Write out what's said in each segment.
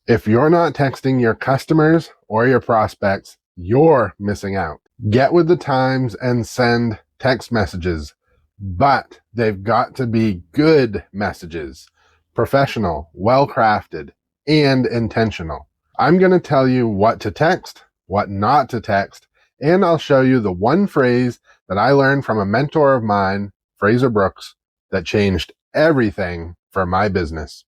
If you're not texting your customers or your prospects, you're missing out. Get with the times and send text messages, but they've got to be good messages, professional, well-crafted, and intentional. I'm going to tell you what to text, what not to text, and I'll show you the one phrase that I learned from a mentor of mine, Frazer Brookes, that changed everything for my business.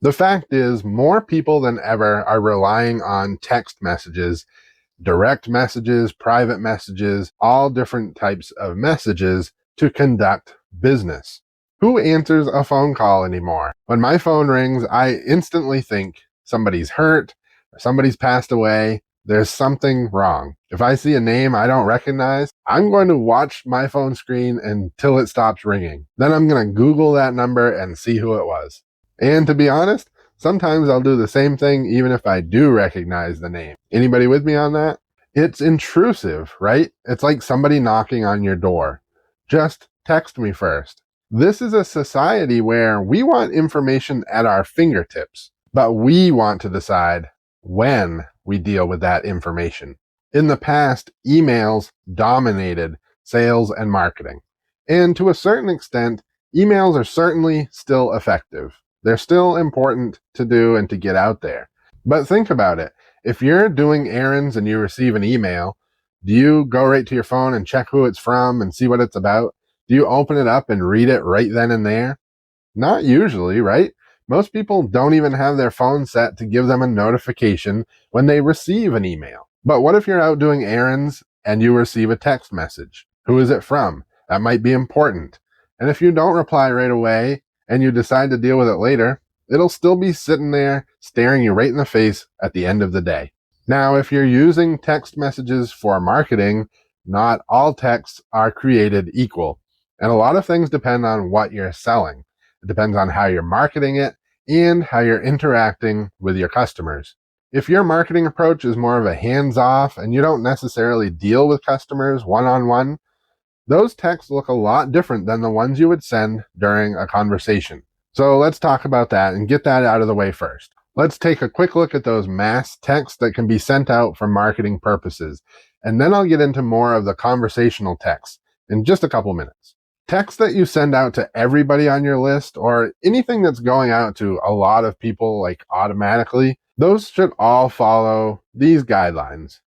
The fact is, more people than ever are relying on text messages, direct messages, private messages, all different types of messages to conduct business. Who answers a phone call anymore? When my phone rings, I instantly think somebody's hurt, or somebody's passed away, there's something wrong. If I see a name I don't recognize, I'm going to watch my phone screen until it stops ringing. Then I'm going to Google that number and see who it was. And to be honest, sometimes I'll do the same thing even if I do recognize the name. Anybody with me on that? It's intrusive, right? It's like somebody knocking on your door. Just text me first. This is a society where we want information at our fingertips, but we want to decide when we deal with that information. In the past, emails dominated sales and marketing. And to a certain extent, emails are certainly still effective. They're still important to do and to get out there. But think about it. If you're doing errands and you receive an email, do you go right to your phone and check who it's from and see what it's about? Do you open it up and read it right then and there? Not usually, right? Most people don't even have their phone set to give them a notification when they receive an email. But what if you're out doing errands and you receive a text message? Who is it from? That might be important. And if you don't reply right away, and you decide to deal with it later, it'll still be sitting there staring you right in the face at the end of the day. Now, if you're using text messages for marketing, not all texts are created equal. And a lot of things depend on what you're selling. It depends on how you're marketing it and how you're interacting with your customers. If your marketing approach is more of a hands-off and you don't necessarily deal with customers one-on-one, those texts look a lot different than the ones you would send during a conversation. So let's talk about that and get that out of the way first. Let's take a quick look at those mass texts that can be sent out for marketing purposes. And then I'll get into more of the conversational texts in just a couple minutes. Texts that you send out to everybody on your list or anything that's going out to a lot of people like automatically, those should all follow these guidelines.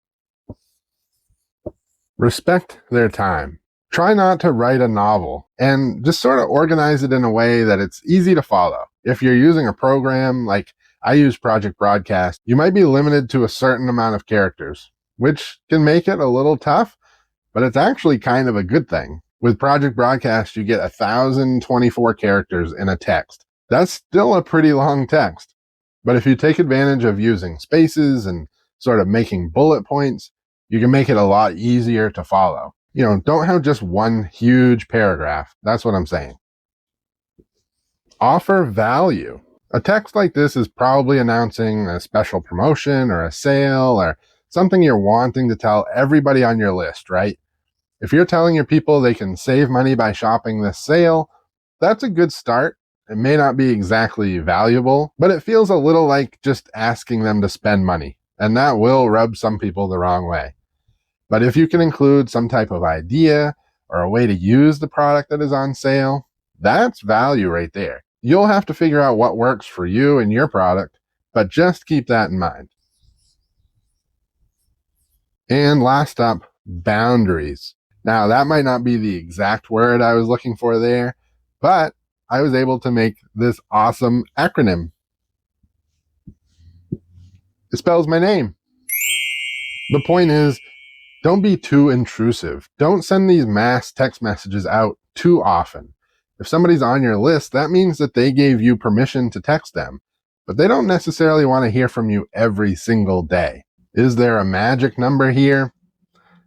Respect their time. Try not to write a novel and just sort of organize it in a way that it's easy to follow. If you're using a program like I use Project Broadcast, you might be limited to a certain amount of characters, which can make it a little tough, but it's actually kind of a good thing. With Project Broadcast, you get 1,024 characters in a text. That's still a pretty long text. But if you take advantage of using spaces and sort of making bullet points, you can make it a lot easier to follow. Don't have just one huge paragraph. That's what I'm saying. Offer value. A text like this is probably announcing a special promotion or a sale or something you're wanting to tell everybody on your list, right? If you're telling your people they can save money by shopping this sale, that's a good start. It may not be exactly valuable, but it feels a little like just asking them to spend money, and that will rub some people the wrong way. But if you can include some type of idea or a way to use the product that is on sale, that's value right there. You'll have to figure out what works for you and your product, but just keep that in mind. And last up, boundaries. Now, that might not be the exact word I was looking for there, but I was able to make this awesome acronym. It spells my name. The point is, don't be too intrusive. Don't send these mass text messages out too often. If somebody's on your list, that means that they gave you permission to text them, but they don't necessarily want to hear from you every single day. Is there a magic number here?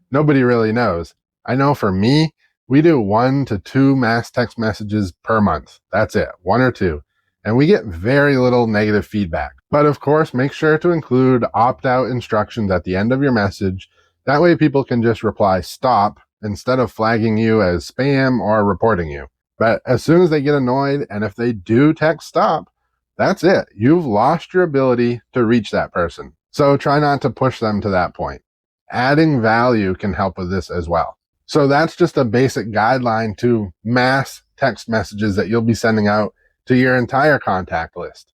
Nobody really knows. I know for me, we do 1 to 2 mass text messages per month. That's it, 1 or 2. And we get very little negative feedback. But of course, make sure to include opt-out instructions at the end of your message. That way people can just reply stop instead of flagging you as spam or reporting you. But as soon as they get annoyed, and if they do text stop, that's it. You've lost your ability to reach that person. So try not to push them to that point. Adding value can help with this as well. So that's just a basic guideline to mass text messages that you'll be sending out to your entire contact list.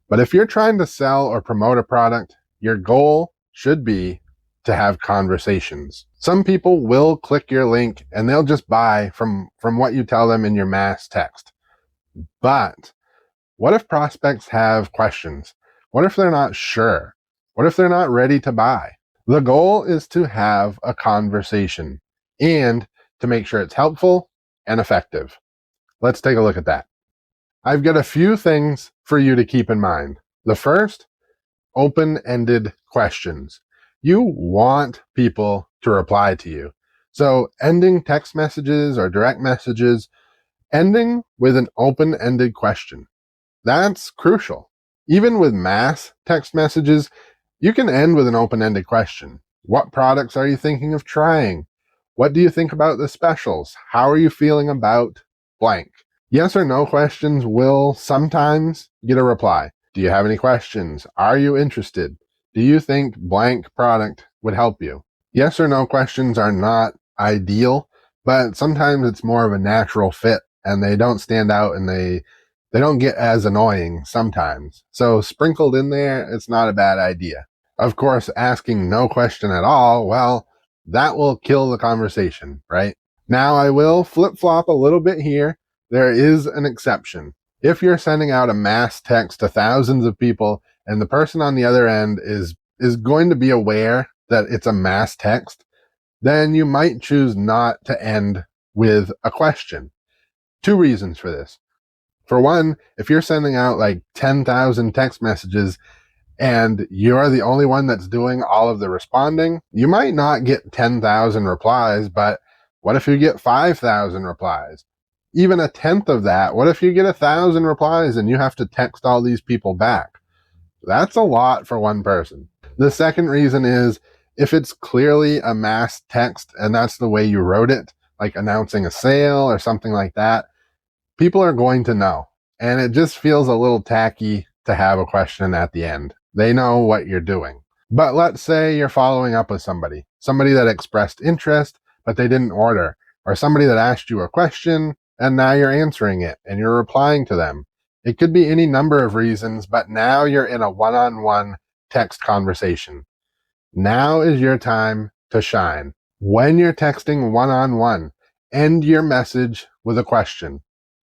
But if you're trying to sell or promote a product, your goal should be to have conversations. Some people will click your link and they'll just buy from what you tell them in your mass text. But what if prospects have questions? What if they're not sure? What if they're not ready to buy? The goal is to have a conversation and to make sure it's helpful and effective. Let's take a look at that. I've got a few things for you to keep in mind. The first, open-ended questions. You want people to reply to you. So ending text messages or direct messages, ending with an open-ended question. That's crucial. Even with mass text messages, you can end with an open-ended question. What products are you thinking of trying? What do you think about the specials? How are you feeling about blank? Yes or no questions will sometimes get a reply. Do you have any questions? Are you interested? Do you think blank product would help you? Yes or no questions are not ideal, but sometimes it's more of a natural fit and they don't stand out and they don't get as annoying sometimes. So sprinkled in there, it's not a bad idea. Of course, asking no question at all, well, that will kill the conversation, right? Now I will flip-flop a little bit here. There is an exception. If you're sending out a mass text to thousands of people and the person on the other end is going to be aware that it's a mass text, then you might choose not to end with a question. Two reasons for this. For one, if you're sending out like 10,000 text messages and you're the only one that's doing all of the responding, you might not get 10,000 replies, but what if you get 5,000 replies? Even a tenth of that, what if you get 1,000 replies and you have to text all these people back? That's a lot for one person. The second reason is if it's clearly a mass text and that's the way you wrote it, like announcing a sale or something like that, people are going to know. And it just feels a little tacky to have a question at the end. They know what you're doing. But let's say you're following up with somebody that expressed interest, but they didn't order, or somebody that asked you a question and now you're answering it and you're replying to them. It could be any number of reasons, but now you're in a one-on-one text conversation. Now is your time to shine. When you're texting one-on-one, end your message with a question.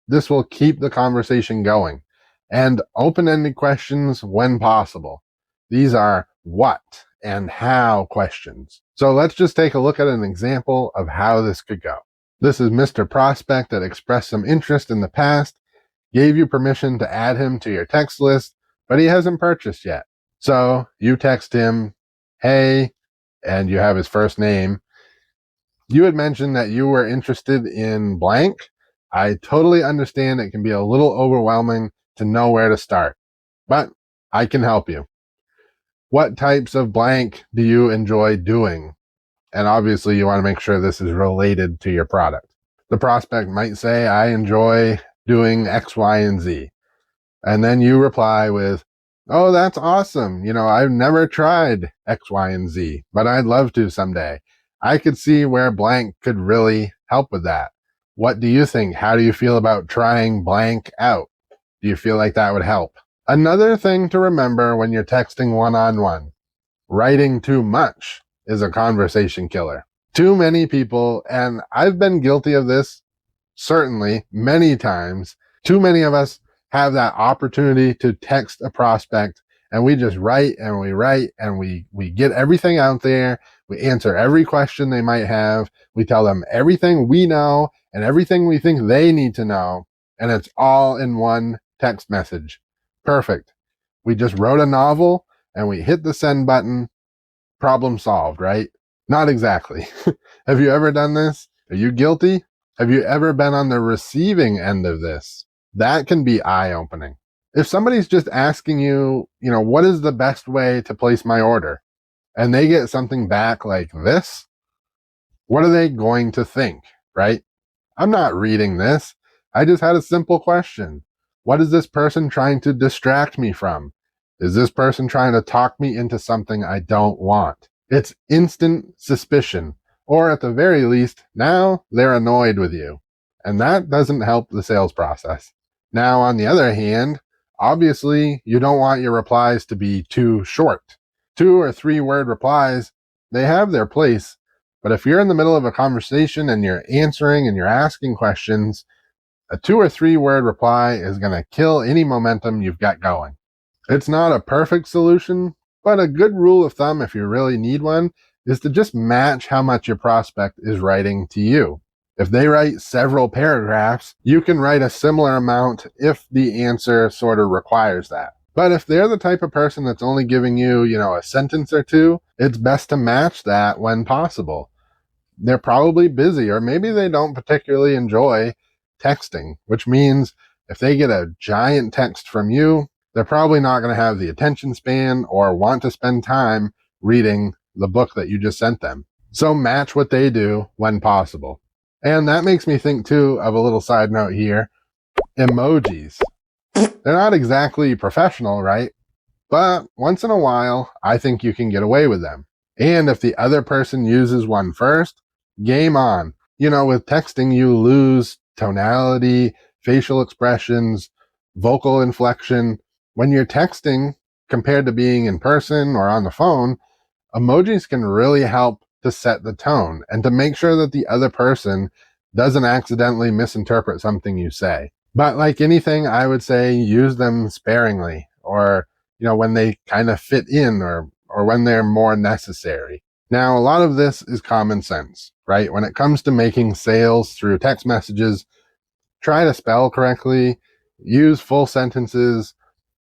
This will keep the conversation going. And open-ended questions when possible. These are what and how questions. So let's just take a look at an example of how this could go. This is Mr. Prospect that expressed some interest in the past, gave you permission to add him to your text list, but he hasn't purchased yet. So you text him, hey, and you have his first name. You had mentioned that you were interested in blank. I totally understand it can be a little overwhelming to know where to start, but I can help you. What types of blank do you enjoy doing? And obviously you want to make sure this is related to your product. The prospect might say, I enjoy doing X, Y, and Z. And then you reply with, oh, that's awesome. I've never tried X, Y, and Z, but I'd love to someday. I could see where blank could really help with that. What do you think? How do you feel about trying blank out? Do you feel like that would help? Another thing to remember when you're texting one-on-one, writing too much is a conversation killer. Too many people, and I've been guilty of this, certainly, many times, too many of us have that opportunity to text a prospect and we just write and we get everything out there. We answer every question they might have. We tell them everything we know and everything we think they need to know. And it's all in one text message. Perfect. We just wrote a novel and we hit the send button. Problem solved, right? Not exactly. Have you ever done this? Are you guilty? Have you ever been on the receiving end of this? That can be eye-opening. If somebody's just asking you, what is the best way to place my order? And they get something back like this, what are they going to think, right? I'm not reading this. I just had a simple question. What is this person trying to distract me from? Is this person trying to talk me into something I don't want? It's instant suspicion, or at the very least, now they're annoyed with you. And that doesn't help the sales process. Now, on the other hand, obviously, you don't want your replies to be too short. 2 or 3 word replies, they have their place. But if you're in the middle of a conversation and you're answering and you're asking questions, a 2 or 3 word reply is going to kill any momentum you've got going. It's not a perfect solution, but a good rule of thumb, if you really need one, is to just match how much your prospect is writing to you. If they write several paragraphs, you can write a similar amount if the answer sort of requires that. But if they're the type of person that's only giving you, a sentence or two, it's best to match that when possible. They're probably busy, or maybe they don't particularly enjoy texting, which means if they get a giant text from you, they're probably not going to have the attention span or want to spend time reading the book that you just sent them. So match what they do when possible. And that makes me think too of a little side note here. Emojis. They're not exactly professional, right? But once in a while, I think you can get away with them. And if the other person uses one first, game on. With texting, you lose tonality, facial expressions, vocal inflection. When you're texting, compared to being in person or on the phone, emojis can really help to set the tone and to make sure that the other person doesn't accidentally misinterpret something you say. But like anything, I would say use them sparingly, or when they kind of fit in, or when they're more necessary. Now, a lot of this is common sense, right? When it comes to making sales through text messages, try to spell correctly, use full sentences,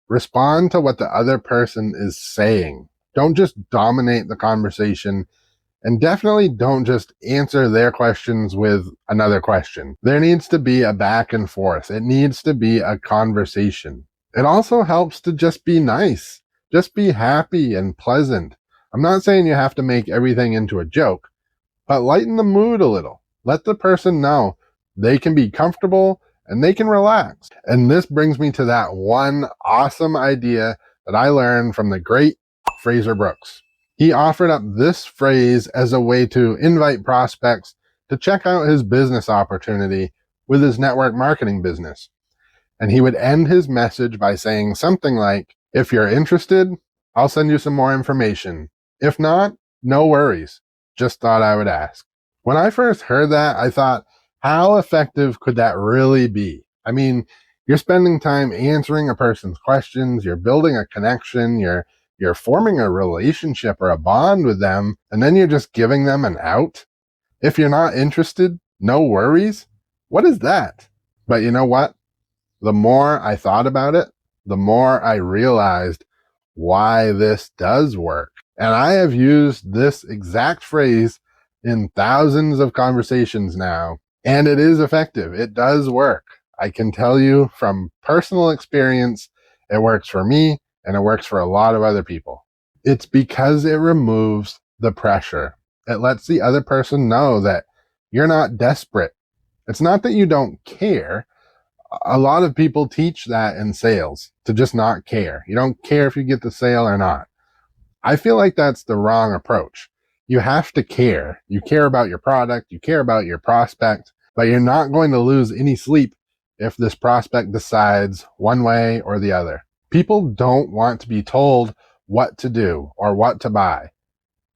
respond to what the other person is saying. Don't just dominate the conversation, and definitely don't just answer their questions with another question. There needs to be a back and forth. It needs to be a conversation. It also helps to just be nice. Just be happy and pleasant. I'm not saying you have to make everything into a joke, but lighten the mood a little. Let the person know they can be comfortable and they can relax. And this brings me to that one awesome idea that I learned from the great Frazer Brookes. He offered up this phrase as a way to invite prospects to check out his business opportunity with his network marketing business. And he would end his message by saying something like, "If you're interested, I'll send you some more information. If not, no worries. Just thought I would ask." When I first heard that, I thought, how effective could that really be? I mean, you're spending time answering a person's questions, you're building a connection, you're forming a relationship or a bond with them, and then you're just giving them an out. If you're not interested, no worries. What is that? But you know what? The more I thought about it, the more I realized why this does work. And I have used this exact phrase in thousands of conversations now, and it is effective. It does work. I can tell you from personal experience, it works for me and it works for a lot of other people. It's because it removes the pressure. It lets the other person know that you're not desperate. It's not that you don't care. A lot of people teach that in sales, to just not care. You don't care if you get the sale or not. I feel like that's the wrong approach. You have to care. You care about your product, you care about your prospect, but you're not going to lose any sleep if this prospect decides one way or the other. People don't want to be told what to do or what to buy.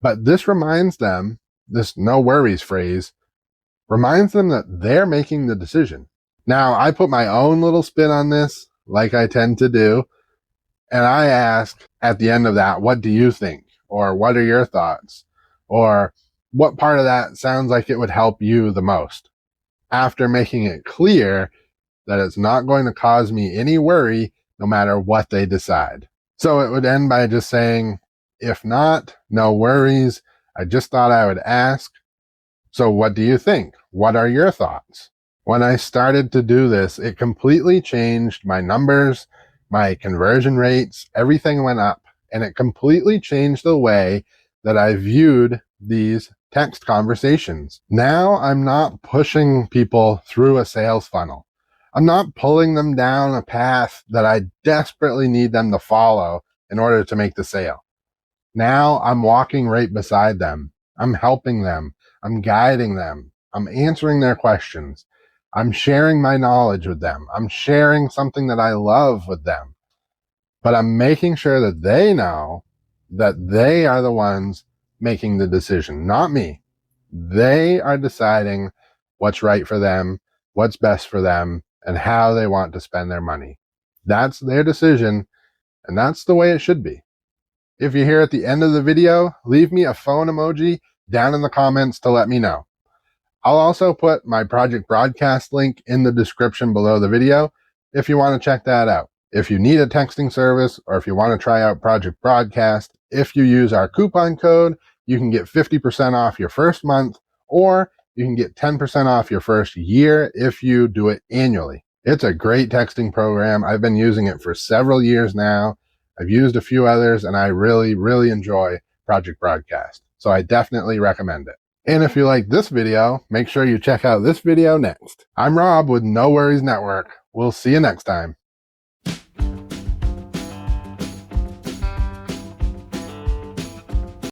But this reminds them, this no worries phrase, reminds them that they're making the decision. Now, I put my own little spin on this, like I tend to do, and I ask at the end of that, what do you think? Or what are your thoughts? Or what part of that sounds like it would help you the most? After making it clear that it's not going to cause me any worry no matter what they decide. So it would end by just saying, if not, no worries. I just thought I would ask. So what do you think? What are your thoughts? When I started to do this, it completely changed my numbers, my conversion rates, everything went up, and it completely changed the way that I viewed these text conversations. Now I'm not pushing people through a sales funnel. I'm not pulling them down a path that I desperately need them to follow in order to make the sale. Now I'm walking right beside them. I'm helping them. I'm guiding them. I'm answering their questions. I'm sharing my knowledge with them. I'm sharing something that I love with them. But I'm making sure that they know that they are the ones making the decision, not me. They are deciding what's right for them, what's best for them, and how they want to spend their money. That's their decision, and that's the way it should be. If you're here at the end of the video, leave me a phone emoji down in the comments to let me know. I'll also put my Project Broadcast link in the description below the video if you want to check that out. If you need a texting service or if you want to try out Project Broadcast, if you use our coupon code, you can get 50% off your first month, or you can get 10% off your first year if you do it annually. It's a great texting program. I've been using it for several years now. I've used a few others, and I really, really enjoy Project Broadcast. So I definitely recommend it. And if you like this video, make sure you check out this video next. I'm Rob with No Worries Network. We'll see you next time.